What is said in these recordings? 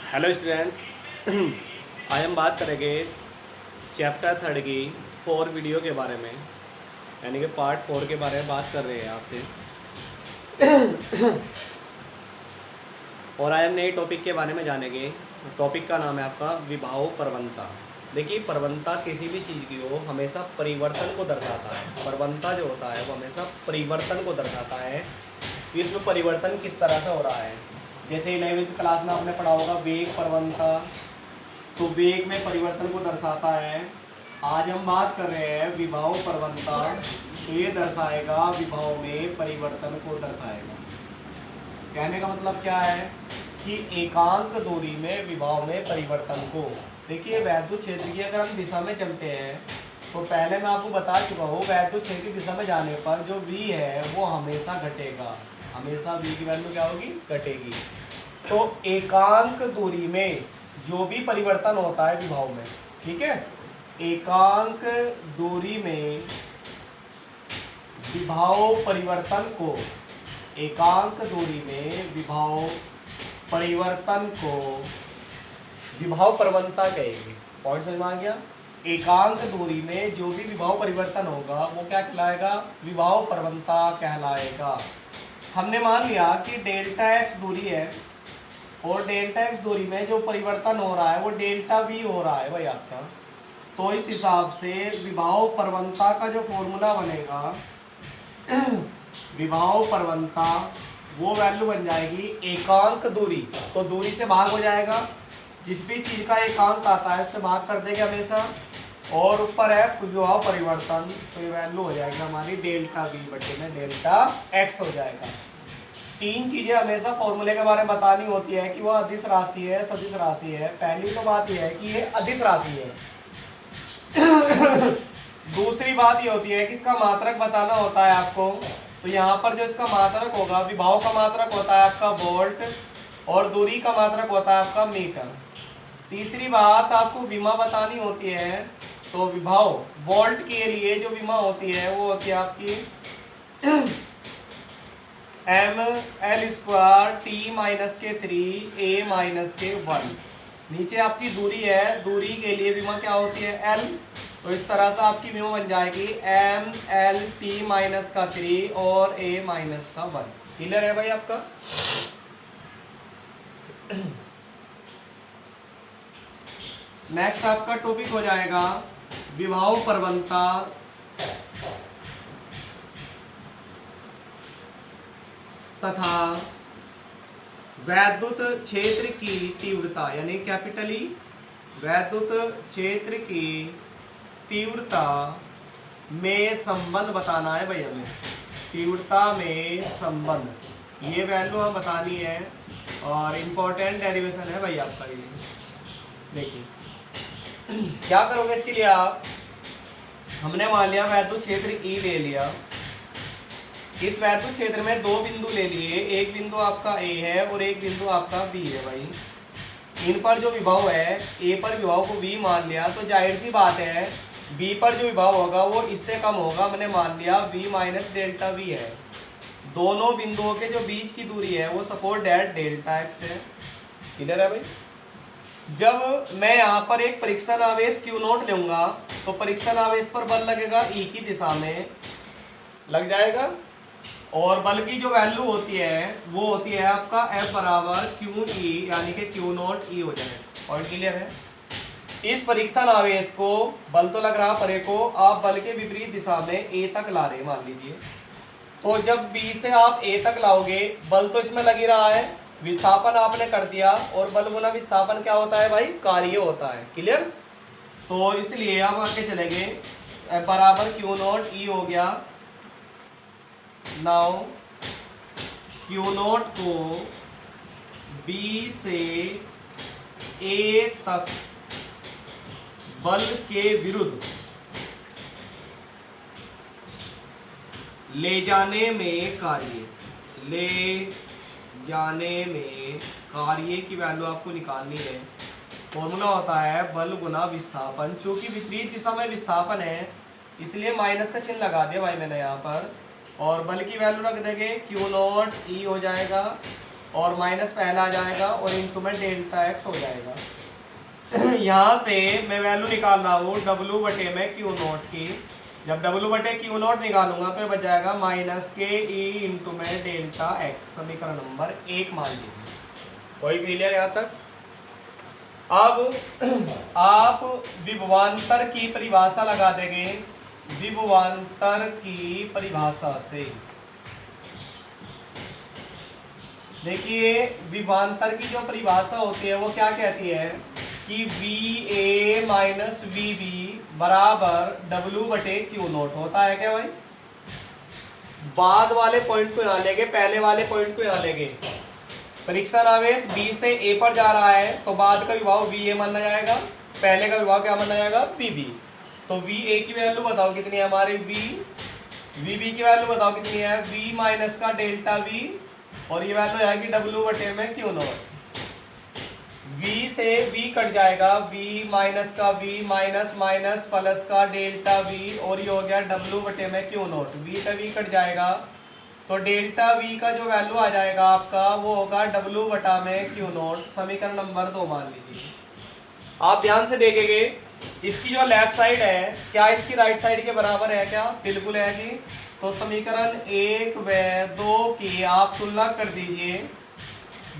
Hello student. आज हम बात करेंगे चैप्टर 3 की 4 वीडियो के बारे में, यानी कि पार्ट 4 के बारे में बात कर रहे हैं आपसे। और आज हम नए टॉपिक के बारे में जानेंगे। टॉपिक का नाम है आपका विभाव प्रवणता। देखिए, प्रवणता किसी भी चीज़ की हो हमेशा परिवर्तन को दर्शाता है। प्रवणता जो होता है वो हमेशा परिवर्तन को दर्शाता है कि इसमें परिवर्तन किस तरह से हो रहा है। जैसे 11वीं क्लास में आपने पढ़ा होगा वेग प्रवणता, तो वेग में परिवर्तन को दर्शाता है। आज हम बात कर रहे हैं विभाव प्रवणता, तो ये दर्शाएगा विभाव में परिवर्तन को दर्शाएगा। कहने का मतलब क्या है कि एकांक दूरी में विभाव में परिवर्तन को। देखिए, वैद्युत क्षेत्र की अगर हम दिशा में चलते हैं तो पहले मैं आपको बता चुका हूँ, वैद्युत क्षेत्र की दिशा में जाने पर जो v है वो हमेशा घटेगा। हमेशा v की वैल्यू क्या होगी? घटेगी। तो एकांक दूरी में जो भी परिवर्तन होता है विभाव में, ठीक है, एकांक दूरी में विभाव परिवर्तन को, एकांक दूरी में विभाव परिवर्तन को विभाव प्रवणता कहेंगे। पॉइंट समझ में आ गया? एकांक दूरी में जो भी विभाव परिवर्तन होगा वो क्या कहलाएगा? विभाव प्रवणता कहलाएगा। हमने मान लिया कि डेल्टा एक्स दूरी है और डेल्टा एक्स दूरी में जो परिवर्तन हो रहा है वो डेल्टा वी हो रहा है भाई आपका। तो इस हिसाब से विभाव प्रवणता का जो फॉर्मूला बनेगा विभाव प्रवणता, वो वैल्यू बन जाएगी एकांक दूरी। तो दूरी से भाग हो जाएगा, जिस भी चीज़ का एकांक आता है उससे भाग कर देंगे हमेशा, और ऊपर है विभाव परिवर्तन, तो ये वैल्यू हो जाएगी हमारी डेल्टा वी बटे में डेल्टा एक्स हो जाएगा। तीन चीज़ें हमेशा फॉर्मूले के बारे में बतानी होती है कि वह अदिश राशि है, सदिश राशि है। पहली तो बात यह है कि ये अदिश राशि है। दूसरी बात ये होती है कि इसका मात्रक बताना होता है आपको। तो यहाँ पर जो इसका मात्रक होगा, विभाव का मात्रक होता है आपका वोल्ट और दूरी का मात्रक होता है आपका मीटर। तीसरी बात आपको विमा बतानी होती है। तो विभाव वोल्ट के लिए जो विमा होती है वो होती है आपकी ml² t-3 a-1। नीचे आपकी दूरी है, दूरी के लिए विमा क्या होती है? l। तो इस तरह से आपकी विमा बन जाएगी ml t-3 और a-1। क्लियर है भाई आपका? नेक्स्ट आपका टॉपिक हो जाएगा विभाव प्रवणता तथा वैद्युत क्षेत्र की तीव्रता, यानी कैपिटल ई। वैद्युत क्षेत्र की तीव्रता में संबंध बताना है भाई हमें। तीव्रता में संबंध, ये वैल्यू हमें बतानी है और इम्पोर्टेंट डेरिवेशन है भाई आपका ये। देखिए क्या करोगे इसके लिए आप, हमने मान लिया वैद्युत क्षेत्र ई ले लिया। इस वैद्युत क्षेत्र में दो बिंदु ले लिए, एक बिंदु आपका ए है और एक बिंदु आपका बी है भाई। इन पर जो विभव है, ए पर विभव को v मान लिया, तो जाहिर सी बात है बी पर जो विभव होगा वो इससे कम होगा। हमने मान लिया v माइनस डेल्टा वी है। दोनों बिंदुओं के जो बीच की दूरी है वो सपोज डेट डेल्टा एक्स है। क्लियर है भाई? जब मैं यहाँ पर एक परीक्षण आवेश Q0 लूंगा तो परीक्षण आवेश पर बल लगेगा ई की दिशा में, लग जाएगा। और बल की जो वैल्यू होती है वो होती है आपका F बराबर QE, यानी कि Q0 E हो जाएगा। पॉइंट क्लियर है? इस परीक्षण आवेश को, बल तो लग रहा परे को, आप बल के विपरीत दिशा में A तक ला रहे मान लीजिए। तो जब B से आप A तक लाओगे, बल तो इसमें लग ही रहा है, विस्थापन आपने कर दिया, और बल गुना विस्थापन क्या होता है भाई? कार्य होता है। क्लियर? तो इसलिए आप आगे चलेंगे, F बराबर Q0 E हो गया। नाउ Q0 को B से A तक बल के विरुद्ध ले जाने में कार्य, ले जाने में कार्य की वैल्यू आपको निकालनी है। फॉर्मूला होता है बल गुना विस्थापन। चूंकि विपरीत दिशा में विस्थापन है इसलिए माइनस का चिन्ह लगा दिया भाई मैंने यहाँ पर, और बल की वैल्यू रख देंगे Q0 E हो जाएगा और माइनस पहला आ जाएगा और इंटू में डेल्टा एक्स हो जाएगा। यहाँ से मैं वैल्यू निकाल रहा हूँ डब्लू बटे में क्यू नॉट की। जब डब्लू बटे क्यू नॉट निकालूंगा तो ये बच जाएगा माइनस के ई इंटू में डेल्टा एक्स, समीकरण नंबर 1 मान लीजिए। कोई क्लियर यहाँ तक? अब आप विभवांतर की परिभाषा लगा देंगे, विभवांतर की परिभाषा से। देखिए विभवांतर की जो परिभाषा होती है वो क्या कहती है कि V A minus V B बराबर डब्लू बटे क्यू नोट होता है क्या भाई? बाद वाले पॉइंट को यहाँ लेंगे, पहले वाले पॉइंट को यहाँ लेंगे। परीक्षण आवेश बी से ए पर जा रहा है तो बाद का विभाव वी ए माना जाएगा, पहले का विभाव क्या माना जाएगा? V B. तो वी ए की वैल्यू बताओ कितनी है हमारी, वी बी की वैल्यू बताओ कितनी है? वी माइनस का डेल्टा वी, और ये वैल्यू आएगी डब्लू बटे में क्यू नॉट। v से v कट जाएगा, v माइनस का v माइनस माइनस प्लस का डेल्टा v, और ये हो गया w बटे में क्यू नॉट। v से v कट जाएगा तो डेल्टा v का जो वैल्यू आ जाएगा आपका वो होगा w बटा में क्यू नॉट, समीकरण नंबर 2 मान लीजिए। आप ध्यान से देखेंगे इसकी जो लेफ्ट साइड है क्या इसकी राइट साइड के बराबर है क्या? बिल्कुल है जी। तो समीकरण 1 व 2 की आप तुलना कर दीजिए।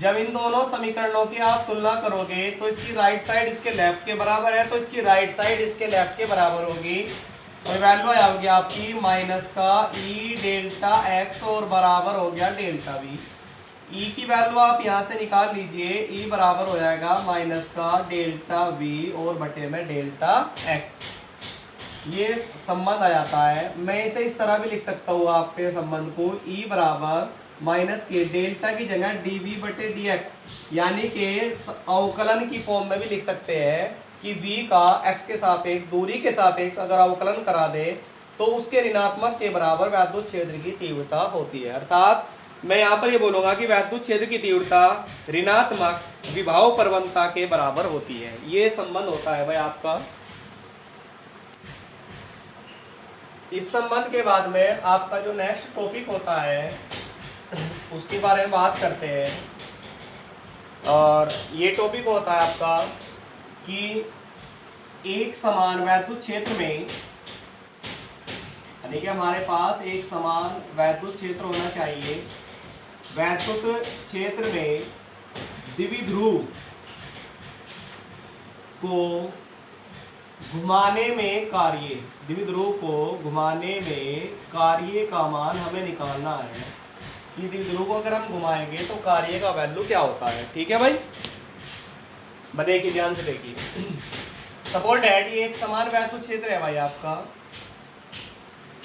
जब इन दोनों समीकरणों की आप तुलना करोगे तो इसकी राइट साइड इसके लेफ्ट के बराबर है, तो इसकी राइट साइड इसके लेफ्ट के बराबर होगी। तो वैल्यू आ होगी आपकी माइनस का ई डेल्टा एक्स और बराबर हो गया डेल्टा वी। ई की वैल्यू आप यहाँ से निकाल लीजिए, ई बराबर हो जाएगा माइनस का डेल्टा वी और बटे में डेल्टा एक्स। ये संबंध आ जाता है। मैं इसे इस तरह भी लिख सकता हूँ आपके संबंध को, ई बराबर माइनस के डेल्टा की जगह डी वी बटे डी एक्स, यानी कि अवकलन की फॉर्म में भी लिख सकते हैं कि v का x के सापेक्ष दूरी के सापेक्ष अगर अवकलन करा दे तो उसके ऋणात्मक के बराबर वैद्युत क्षेत्र की तीव्रता होती है। अर्थात मैं यहाँ पर ये बोलूंगा कि वैद्युत क्षेत्र की तीव्रता ऋणात्मक विभव प्रवणता के बराबर होती है। ये संबंध होता है भाई आपका। इस संबंध के बाद में आपका जो नेक्स्ट टॉपिक होता है उसके बारे में बात करते हैं, और ये टॉपिक होता है आपका कि एक समान वैद्युत क्षेत्र में, यानी कि हमारे पास एक समान वैद्युत क्षेत्र होना चाहिए। वैद्युत क्षेत्र में द्विध्रुव को घुमाने में कार्य, द्विध्रुव को घुमाने में कार्य का मान हमें निकालना है कि द्विध्रुव को अगर हम घुमाएंगे तो कार्य का वैल्यू क्या होता है। ठीक है भाई, देखिए ध्यान से देखिए। सपोज डैट ये एक समान वैद्युत क्षेत्र है भाई आपका,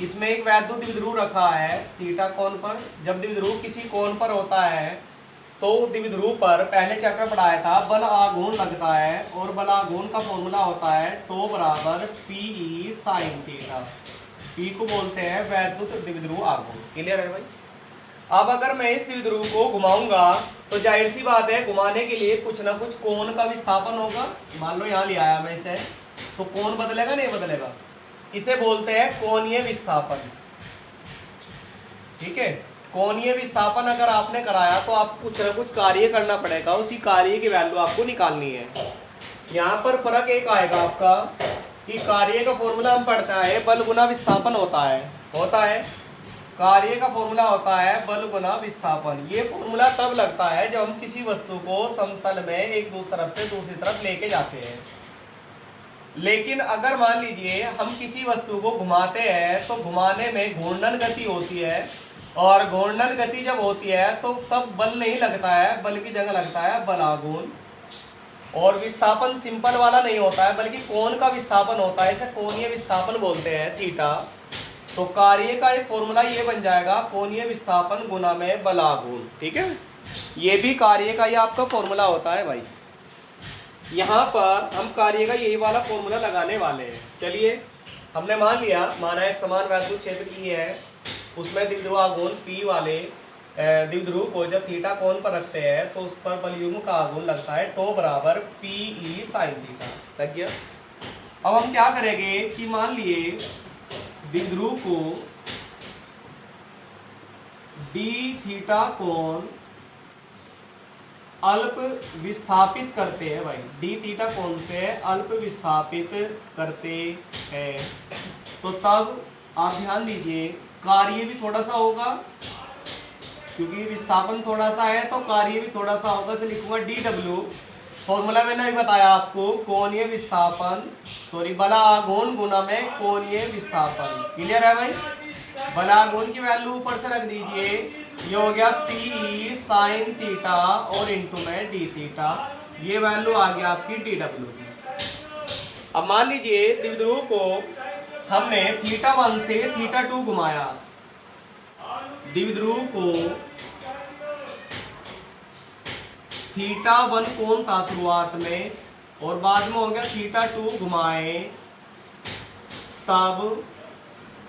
इसमें एक वैद्युत द्विध्रुव रखा है थीटा कोण पर। जब द्विध्रुव किसी कोण पर होता है तो द्विध्रुव पर पहले चैप्टर पढ़ाया था बल आघूर्ण लगता है, और बल आघूर्ण का फॉर्मूला होता है टो बराबर पी साइन थीटा। पी को बोलते हैं वैद्युत द्विध्रुव आघूर्ण। क्लियर है भाई? अब अगर मैं इस द्विध्रुव को घुमाऊंगा तो जाहिर सी बात है घुमाने के लिए कुछ ना कुछ कोण का विस्थापन होगा। मान लो यहाँ ले आया मैं इसे, तो कोण बदलेगा नहीं बदलेगा? इसे बोलते हैं कोणीय विस्थापन। ठीक है, कोणीय विस्थापन अगर आपने कराया तो आपको कुछ ना कुछ कार्य करना पड़ेगा, उसी कार्य की वैल्यू आपको निकालनी है। यहाँ पर फर्क एक आएगा आपका कि कार्य का फॉर्मूला हम पढ़ता है बल गुना विस्थापन होता है कार्य का फॉर्मूला होता है बल गुना विस्थापन। ये फॉर्मूला तब लगता है जब हम किसी वस्तु को समतल में एक तरफ से दूसरी तरफ लेके जाते हैं। लेकिन अगर मान लीजिए हम किसी वस्तु को घुमाते हैं तो घुमाने में घूर्णन गति होती है, और घूर्णन गति जब होती है तो तब बल नहीं लगता है, बल की जगह लगता है बल आघूर्ण। और विस्थापन सिंपल वाला नहीं होता है बल्कि कोण का विस्थापन होता है, इसे कोणीय विस्थापन बोलते हैं थीटा। तो कार्य का एक फॉर्मूला ये बन जाएगा कोणीय विस्थापन गुना में बल आघूर्ण। ठीक है, ये भी कार्य का ही आपका फॉर्मूला होता है भाई। यहाँ पर हम कार्य का यही वाला फॉर्मूला लगाने वाले हैं। चलिए, हमने माना एक समान वैद्युत क्षेत्र ई है, उसमें द्विध्रुव आघूर्ण P वाले द्विध्रुव को जब थीटा कोण पर रखते हैं तो उस पर बलयुग्म का आघूर्ण लगता है टो बराबर PE साइन थीटा। लग गया? अब हम क्या करेंगे कि मान लिए द्विध्रुव को d थीटा कोण अल्प विस्थापित करते हैं भाई, डी थीटा कौन से है, अल्प विस्थापित करते हैं, तो तब आप ध्यान दीजिए कार्य भी थोड़ा सा होगा, क्योंकि विस्थापन थोड़ा सा है तो कार्य भी थोड़ा सा होगा, से लिखूंगा डी डब्ल्यू। फॉर्मूला मैंने अभी बताया आपको, कोणीय विस्थापन बलाघूर्ण गुना में कोणीय विस्थापन। क्लियर है भाई? बलाघूर्ण की वैल्यू ऊपर से रख दीजिए, ये हो गया पी साइन थीटा और इंटू में डी थीटा, ये वैल्यू आ गया आपकी डी डब्ल्यू की। अब मान लीजिए द्विध्रुव को हमने थीटा 1 से थीटा 2 घुमाया, द्विध्रुव को थीटा 1 कोण था शुरुआत में और बाद में हो गया थीटा 2 घुमाए, तब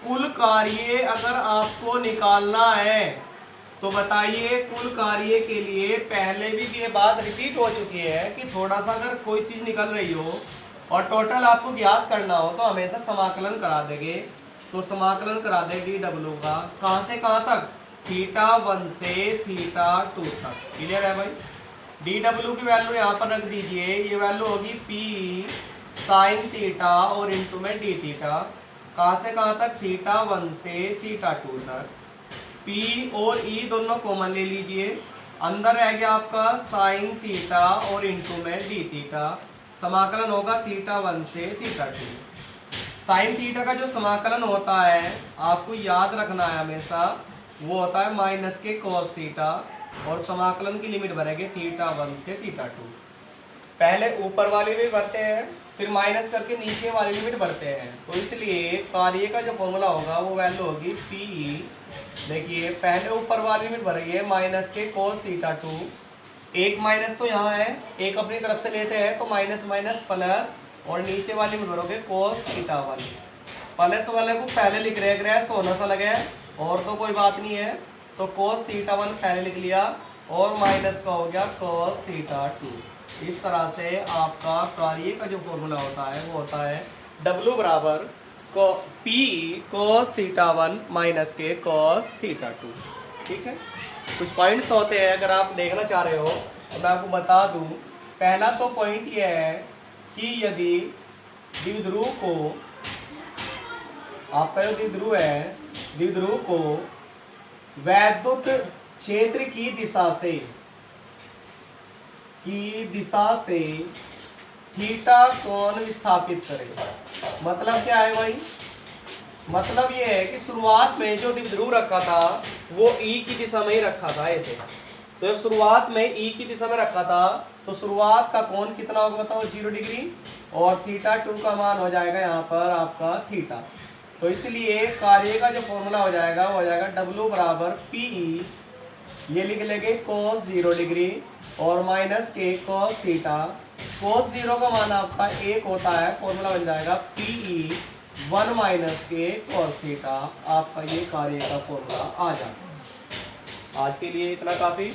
कुल कार्य अगर आपको निकालना है तो बताइए, कुल कार्य के लिए पहले भी ये बात रिपीट हो चुकी है कि थोड़ा सा अगर कोई चीज निकल रही हो और टोटल आपको ज्ञात करना हो तो हमेशा समाकलन करा देंगे। तो समाकलन करा दे डी डब्ल्यू का, कहाँ से कहाँ तक, थीटा 1 से थीटा 2 तक। क्लियर है भाई? डी डब्ल्यू की वैल्यू यहाँ पर रख दीजिए, ये वैल्यू होगी पी साइन थीटा और इंटू में डी थीटा, कहाँ से कहाँ तक, थीटा 1 से थीटा 2 तक। P और E दोनों कॉमन ले लीजिए, अंदर रह गया आपका साइन थीटा और इंटू में डी थीटा, समाकलन होगा थीटा 1 से थीटा 2। साइन थीटा का जो समाकलन होता है आपको याद रखना है हमेशा, वो होता है माइनस के कॉस थीटा, और समाकलन की लिमिट बनेगी थीटा 1 से थीटा 2। पहले ऊपर वाली भी भरते हैं, फिर माइनस करके नीचे वाली लिमिट भरते हैं, तो इसलिए कार्य का जो फॉर्मूला होगा वो वैल्यू होगी पी। देखिए पहले ऊपर वाली लिमिट भर रही है माइनस के कोस थीटा 2, एक माइनस तो यहाँ है, एक अपनी तरफ से लेते हैं तो माइनस माइनस प्लस, और नीचे वाली में भरोगे कोस थीटा 1। प्लस वाले को पहले लिख रहे हैं, सोना सा लगे और तो कोई बात नहीं है, तो कोस थीटा 1 पहले लिख लिया और माइनस का हो गया कोस थीटा 2। इस तरह से आपका कार्य का जो फॉर्मूला होता है वो होता है W बराबर पी कोस थीटा 1 माइनस के कोस थीटा 2। ठीक है, कुछ पॉइंट्स होते हैं अगर आप देखना चाह रहे हो तो मैं आपको बता दूं। पहला तो पॉइंट ये है कि यदि द्विध्रुव को, आपका जो द्विध्रुव है, द्विध्रुव को वैद्युत क्षेत्र की दिशा से थीटा कोण विस्थापित करेगा। मतलब क्या है भाई? मतलब ये है कि शुरुआत में जो द्विध्रुव रखा था वो ई की दिशा में ही रखा था ऐसे, तो जब शुरुआत में ई की दिशा में रखा था तो शुरुआत का कोण कितना होगा बताओ, 0 डिग्री, और थीटा 2 का मान हो जाएगा यहाँ पर आपका थीटा। तो इसलिए कार्य का जो फॉर्मूला हो जाएगा वो हो जाएगा W बराबर पी, ये लिख लेंगे कोस 0 डिग्री और माइनस के कोस थीटा। कोस 0 का मान आपका 1 होता है, फॉर्मूला बन जाएगा पी 1 माइनस के कोस थीटा। आपका ये कार्य का फॉर्मूला आ जाता है। आज के लिए इतना काफ़ी।